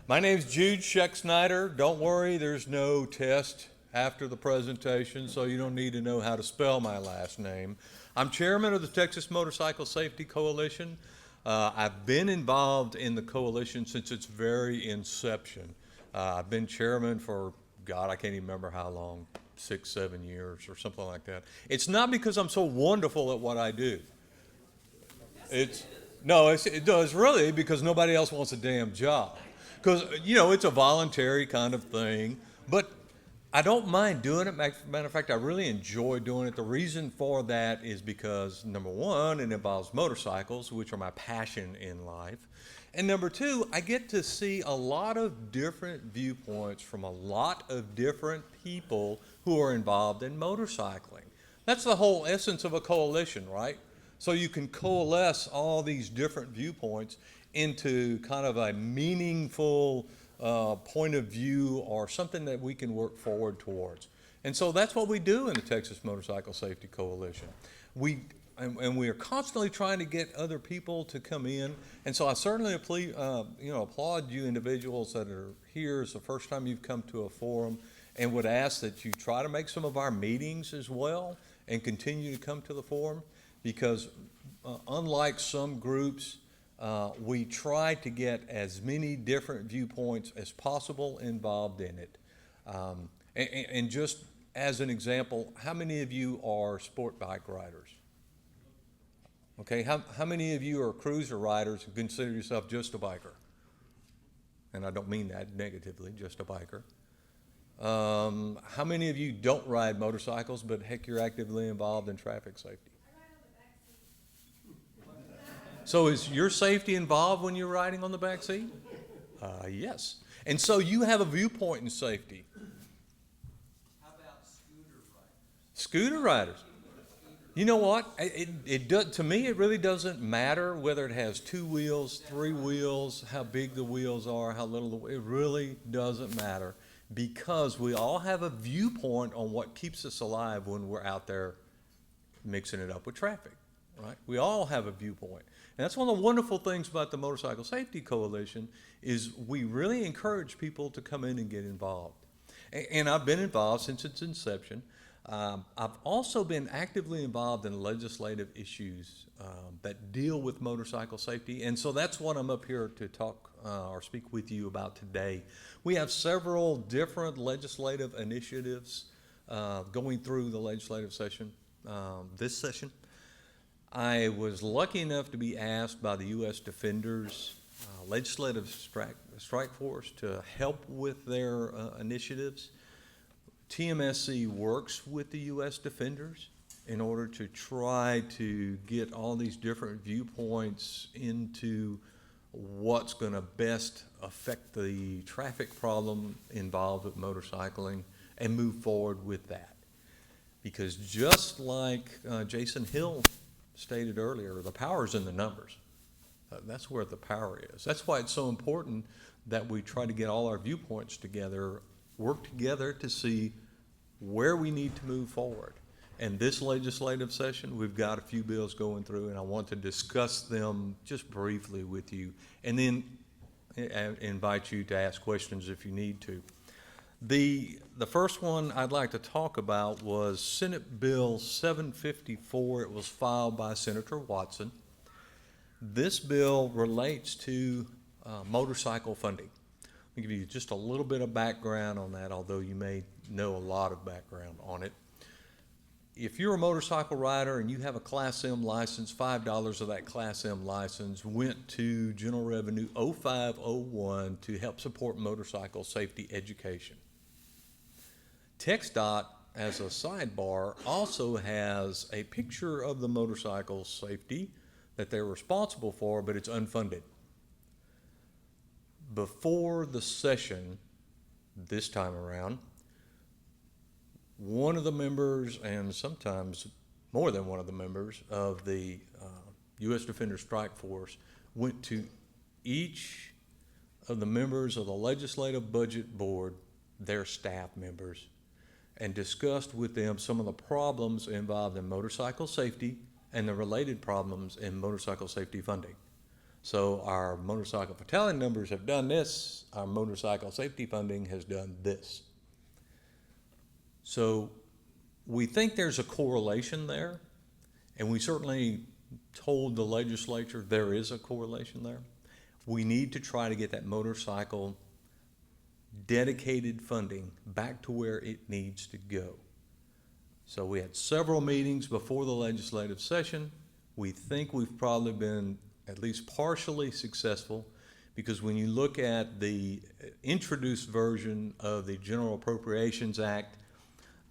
My name's Jude Schexnyder. Don't worry, there's no test after the presentation, so you don't need to know how to spell my last name. I'm chairman of the Texas Motorcycle Safety Coalition. I've been involved in the coalition since its very inception. I've been chairman for, God, I can't even remember how long, 6, 7 years or something like that. It's not because I'm so wonderful at what I do. It does really, because nobody else wants a damn job. Because, it's a voluntary kind of thing, but I don't mind doing it. Matter of fact, I really enjoy doing it. The reason for that is because, number one, it involves motorcycles, which are my passion in life. And number two, I get to see a lot of different viewpoints from a lot of different people who are involved in motorcycling. That's the whole essence of a coalition, right? So you can coalesce all these different viewpoints into kind of a meaningful point of view or something that we can work forward towards. And so that's what we do in the Texas Motorcycle Safety Coalition. We are constantly trying to get other people to come in. And so I certainly applaud you individuals that are here. It's the first time you've come to a forum, and would ask that you try to make some of our meetings as well and continue to come to the forum, because unlike some groups, we try to get as many different viewpoints as possible involved in it. And just as an example, how many of you are sport bike riders? Okay, how many of you are cruiser riders who consider yourself just a biker? And I don't mean that negatively, just a biker. How many of you don't ride motorcycles, but heck, you're actively involved in traffic safety? So is your safety involved when you're riding on the back seat? Yes. And so you have a viewpoint in safety. How about scooter riders? Scooter riders. You know what? To me, it really doesn't matter whether it has 2 wheels, 3 wheels, how big the wheels are, how little it really doesn't matter, because we all have a viewpoint on what keeps us alive when we're out there mixing it up with traffic. Right? We all have a viewpoint. And that's one of the wonderful things about the Motorcycle Safety Coalition is we really encourage people to come in and get involved. And I've been involved since its inception. I've also been actively involved in legislative issues that deal with motorcycle safety. And so that's what I'm up here to talk or speak with you about today. We have several different legislative initiatives going through the legislative session, this session. I was lucky enough to be asked by the U.S. Defenders Legislative Strike Force to help with their initiatives. TMSC works with the U.S. Defenders in order to try to get all these different viewpoints into what's going to best affect the traffic problem involved with motorcycling and move forward with that. Because just like Jason Hill stated earlier, the power's in the numbers. That's where the power is. That's why it's so important that we try to get all our viewpoints together, work together to see where we need to move forward. And this legislative session, we've got a few bills going through, and I want to discuss them just briefly with you, and then invite you to ask questions if you need to. The first one I'd like to talk about was Senate Bill 754. It was filed by Senator Watson. This bill relates to motorcycle funding. Let me give you just a little bit of background on that, although you may know a lot of background on it. If you're a motorcycle rider and you have a Class M license, $5 of that Class M license went to General Revenue 0501 to help support motorcycle safety education. TxDOT, as a sidebar, also has a picture of the motorcycle safety that they're responsible for, but it's unfunded. Before the session this time around, one of the members, and sometimes more than one of the members of the U.S. Defender Strike Force, went to each of the members of the Legislative Budget Board, their staff members, and discussed with them some of the problems involved in motorcycle safety and the related problems in motorcycle safety funding. So our motorcycle fatality numbers have done this, our motorcycle safety funding has done this. So we think there's a correlation there, and we certainly told the legislature there is a correlation there. We need to try to get that motorcycle dedicated funding back to where it needs to go. So we had several meetings before the legislative session. We think we've probably been at least partially successful, because when you look at the introduced version of the General Appropriations Act,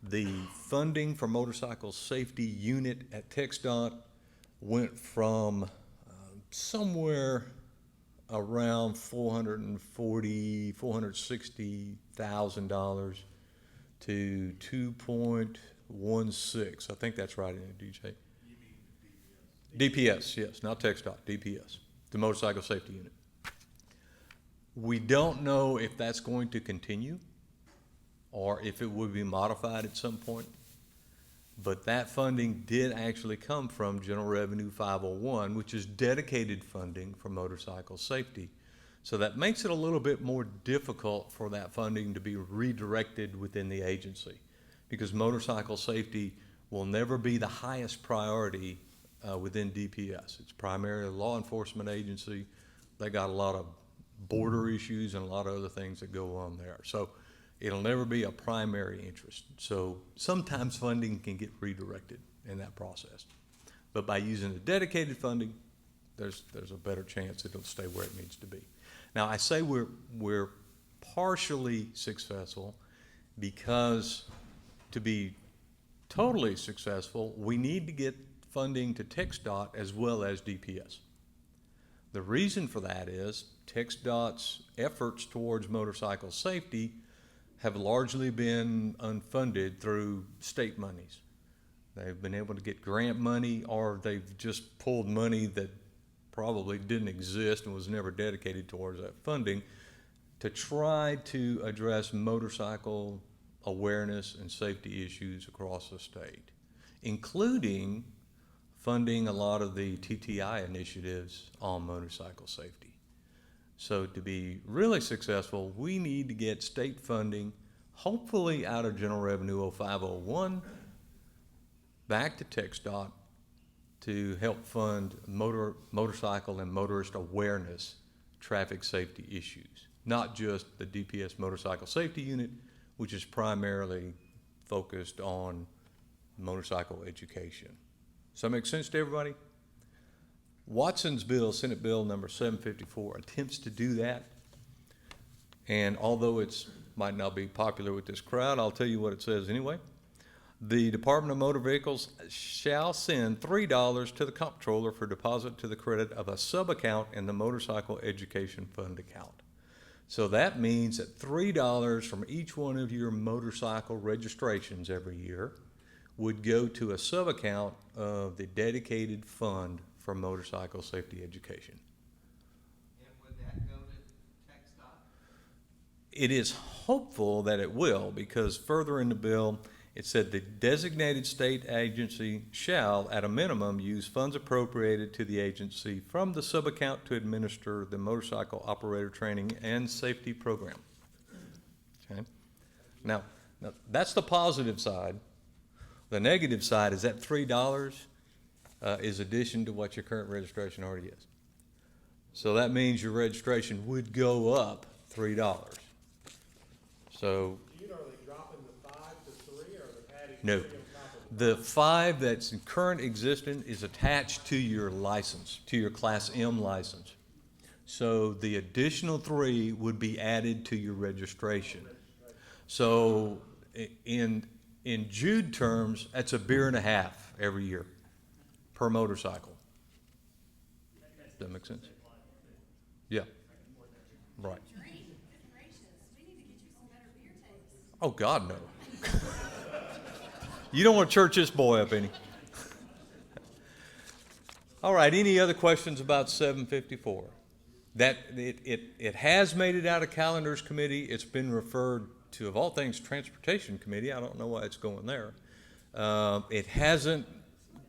the funding for motorcycle safety unit at TxDOT went from somewhere around $460,000 to 2.16. I think that's right, in it, DJ. You mean DPS, yes, not TxDOT, DPS, the motorcycle safety unit. We don't know if that's going to continue or if it would be modified at some point. But that funding did actually come from General Revenue 501, which is dedicated funding for motorcycle safety. So that makes it a little bit more difficult for that funding to be redirected within the agency, because motorcycle safety will never be the highest priority within DPS. It's primarily a law enforcement agency. They got a lot of border issues and a lot of other things that go on there. So it'll never be a primary interest. So sometimes funding can get redirected in that process. But by using the dedicated funding, there's a better chance it'll stay where it needs to be. Now, I say we're partially successful because to be totally successful, we need to get funding to TxDOT as well as DPS. The reason for that is TxDOT's efforts towards motorcycle safety have largely been unfunded through state monies. They've been able to get grant money, or they've just pulled money that probably didn't exist and was never dedicated towards that funding to try to address motorcycle awareness and safety issues across the state, including funding a lot of the TTI initiatives on motorcycle safety. So to be really successful, we need to get state funding, hopefully out of General Revenue 0501, back to TxDOT to help fund motorcycle and motorist awareness traffic safety issues, not just the DPS motorcycle safety unit, which is primarily focused on motorcycle education. Does that make sense to everybody? Watson's bill, Senate Bill number 754, attempts to do that. And although it might not be popular with this crowd, I'll tell you what it says anyway. The Department of Motor Vehicles shall send $3 to the comptroller for deposit to the credit of a sub-account in the Motorcycle Education Fund account. So that means that $3 from each one of your motorcycle registrations every year would go to a sub-account of the dedicated fund for motorcycle safety education. And would that go to TxDOT? It is hopeful that it will, because further in the bill, it said the designated state agency shall, at a minimum, use funds appropriated to the agency from the sub-account to administer the motorcycle operator training and safety program. Okay? Now that's the positive side. The negative side is that $3 is addition to what your current registration already is. So that means your registration would go up $3. So Jude, are they dropping the 5 to 3, or are they adding no, 3 on top of the 5 that's in current existence is attached to your license, to your Class M license. So the additional 3 would be added to your registration. So in Jude terms, that's a beer and a half every year per motorcycle. Does that make sense? Yeah. Right. Drink, good gracious, we need to get you some better beer tastes. Oh, God, no. You don't want to church this boy up any. All right, any other questions about 754? That it has made it out of calendars committee. It's been referred to, of all things, transportation committee. I don't know why it's going there. It hasn't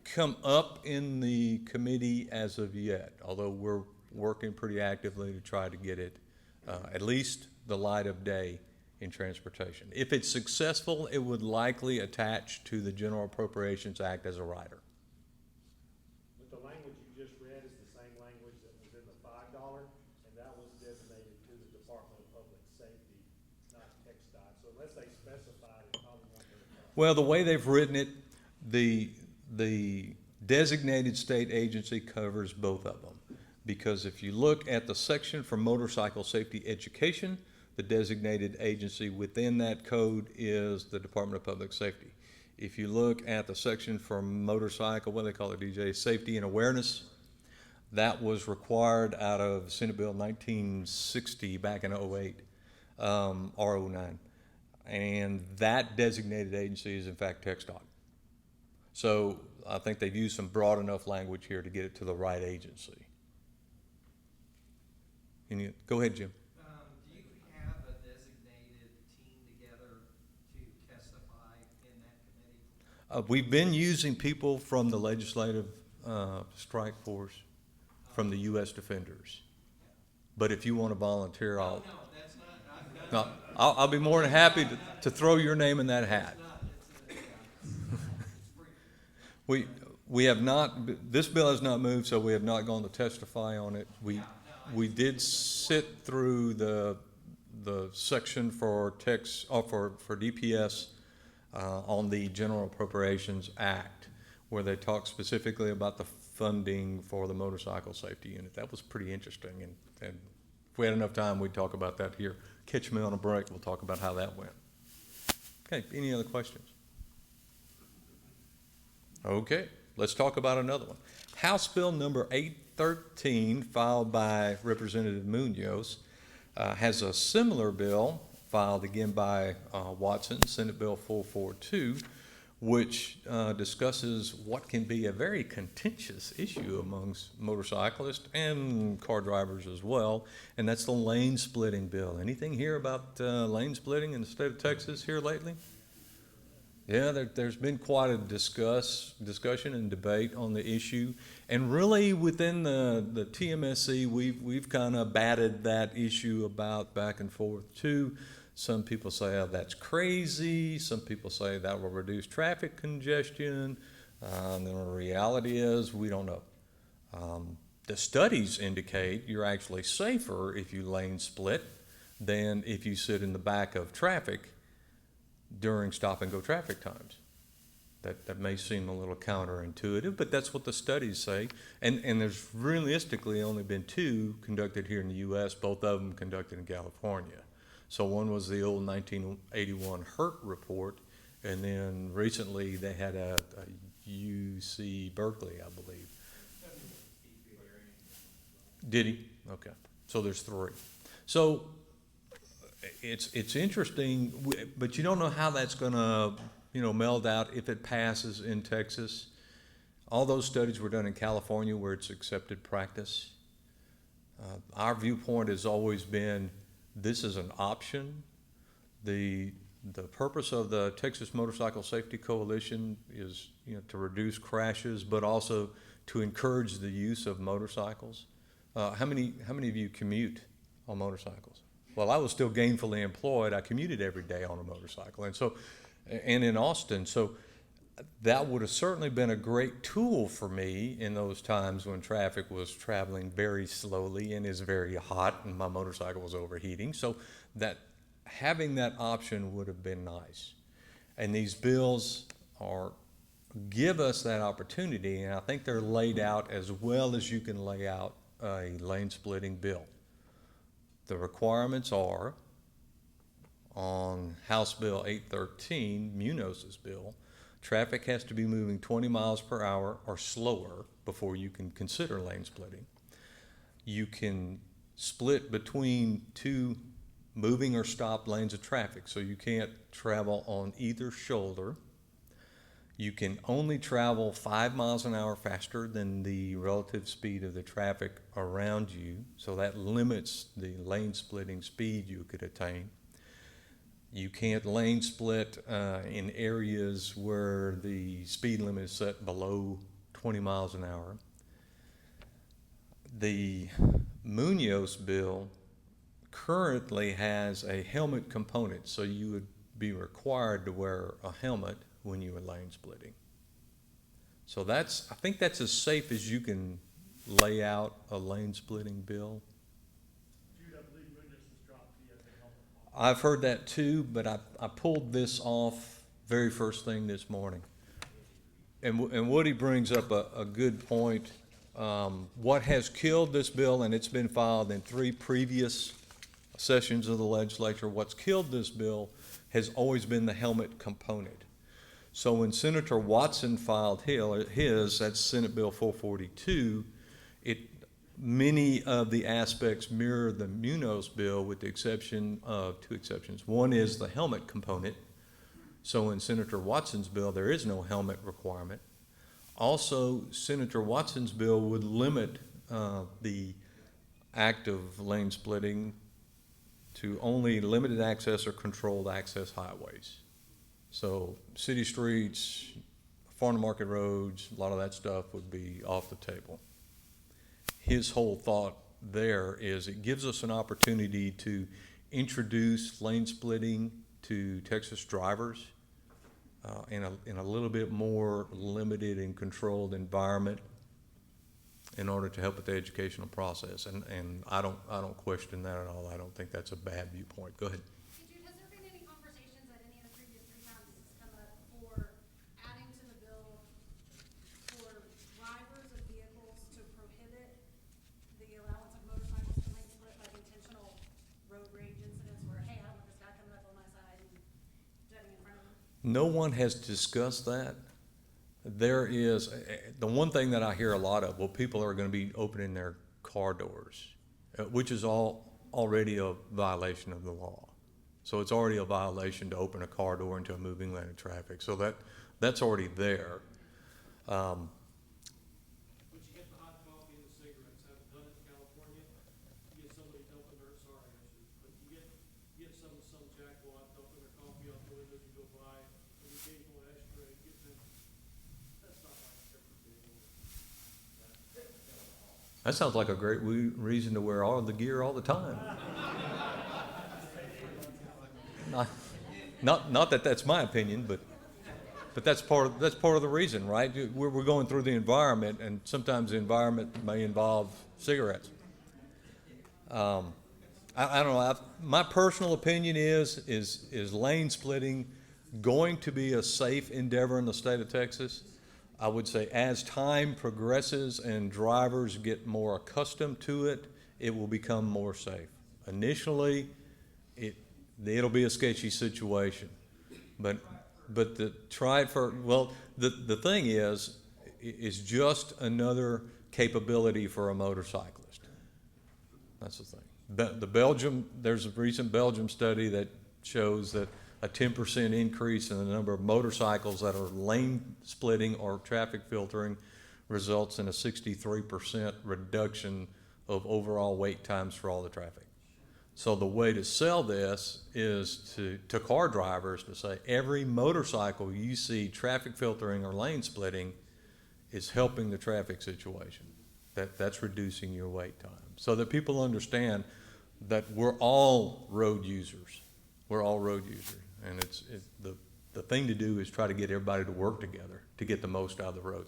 come up in the committee as of yet, although we're working pretty actively to try to get it at least the light of day in transportation. If it's successful, it would likely attach to the General Appropriations Act as a rider. But the language you just read is the same language that was in the $5, and that was designated to the Department of Public Safety, not TxDOT. So unless they specified, it probably won't be a problem. Well, the way they've written it, the designated state agency covers both of them. Because if you look at the section for motorcycle safety education, the designated agency within that code is the Department of Public Safety. If you look at the section for motorcycle, what do they call it, DJ, safety and awareness, that was required out of Senate Bill 1960 back in 08, R09. And that designated agency is in fact TxDOT. So I think they've used some broad enough language here to get it to the right agency. Go ahead, Jim. Do you have a designated team together to testify in that committee? We've been using people from the legislative strike force, from the U.S. Defenders. But if you want to volunteer, No, that's not, I've no, done. I'll be more than happy to throw your name in that hat. It's brief. We have not, this bill has not moved, so we have not gone to testify on it. We did sit through the section for for DPS on the General Appropriations Act, where they talk specifically about the funding for the motorcycle safety unit. That was pretty interesting, and if we had enough time, we'd talk about that here. Catch me on a break, we'll talk about how that went. Okay, any other questions? Okay, let's talk about another one. House Bill number 813, filed by Representative Munoz, has a similar bill filed again by Watson, Senate Bill 442, which discusses what can be a very contentious issue amongst motorcyclists and car drivers as well, and that's the lane splitting bill. Anything here about lane splitting in the state of Texas here lately? Yeah, there's been quite a discussion and debate on the issue, and really within the TMSC, we've kind of batted that issue about back and forth too. Some people say, oh, that's crazy. Some people say that will reduce traffic congestion. And the reality is, we don't know. The studies indicate you're actually safer if you lane split than if you sit in the back of traffic during stop and go traffic times. That may seem a little counterintuitive, but that's what the studies say. And there's realistically only been two conducted here in the U.S., both of them conducted in California. So one was the old 1981 HURT report, and then recently they had a UC Berkeley, I believe. Did he? Okay. So there's three. So it's interesting, but you don't know how that's going to, meld out if it passes in Texas. All those studies were done in California where it's accepted practice. Our viewpoint has always been this is an option. The purpose of the Texas Motorcycle Safety Coalition is to reduce crashes, but also to encourage the use of motorcycles. How many of you commute on motorcycles? Well, I was still gainfully employed. I commuted every day on a motorcycle, and in Austin. So that would have certainly been a great tool for me in those times when traffic was traveling very slowly and is very hot and my motorcycle was overheating. So that having that option would have been nice. And these bills give us that opportunity, and I think they're laid out as well as you can lay out a lane splitting bill. The requirements are on House Bill 813, Munoz's bill, traffic has to be moving 20 miles per hour or slower before you can consider lane splitting. You can split between two moving or stopped lanes of traffic, so you can't travel on either shoulder. You can only travel 5 miles an hour faster than the relative speed of the traffic around you, so that limits the lane splitting speed you could attain. You can't lane split in areas where the speed limit is set below 20 miles an hour. The Munoz bill currently has a helmet component, so you would be required to wear a helmet when you were lane splitting. So I think that's as safe as you can lay out a lane splitting bill. Jude, I believe Munoz has dropped the helmet. I've heard that too, but I pulled this off very first thing this morning. And Woody brings up a good point. What has killed this bill, and it's been filed in 3 previous sessions of the legislature, what's killed this bill has always been the helmet component. So when Senator Watson filed his, that's Senate Bill 442, many of the aspects mirror the Munoz bill with the exception of 2 exceptions. One is the helmet component. So in Senator Watson's bill, there is no helmet requirement. Also, Senator Watson's bill would limit the act of lane splitting to only limited access or controlled access highways. So city streets, farm to market roads, a lot of that stuff would be off the table. His whole thought there is it gives us an opportunity to introduce lane splitting to Texas drivers in a little bit more limited and controlled environment in order to help with the educational process. And I don't question that at all. I don't think that's a bad viewpoint. Go ahead. Hey, Jude, has there been any conversations at any of the previous 3 times this has come up for adding to the bill for drivers of vehicles to prohibit the allowance of motorcycles to lane split, like intentional road rage incidents where, hey, I don't want this guy coming up on my side and jutting in front of him? No one has discussed that. There is, the one thing that I hear a lot of, well, people are going to be opening their car doors, which is already a violation of the law. So it's already a violation to open a car door into a moving lane of traffic. So that's already there. But you get the hot coffee and the cigarettes. Haven't done it in California. You get somebody dumping their, sorry, I should, but you get some jackwad dumping their coffee out the window as you go by, and the occasional ashtray, getting it. That's not like every day. That sounds like a great reason to wear all the gear all the time. Not that that's my opinion, but that's part of the reason, right? We're going through the environment, and sometimes the environment may involve cigarettes. I don't know. My personal opinion is lane splitting going to be a safe endeavor in the state of Texas? I would say as time progresses and drivers get more accustomed to it, it will become more safe. Initially, it'll be a sketchy situation, but the thing is just another capability for a motorcyclist. That's the thing. There's a recent Belgium study that shows that a 10% increase in the number of motorcycles that are lane splitting or traffic filtering results in a 63% reduction of overall wait times for all the traffic. So the way to sell this is to car drivers to say every motorcycle you see traffic filtering or lane splitting is helping the traffic situation. That's reducing your wait time. So that people understand that we're all road users. We're all road users. And the thing to do is try to get everybody to work together to get the most out of the road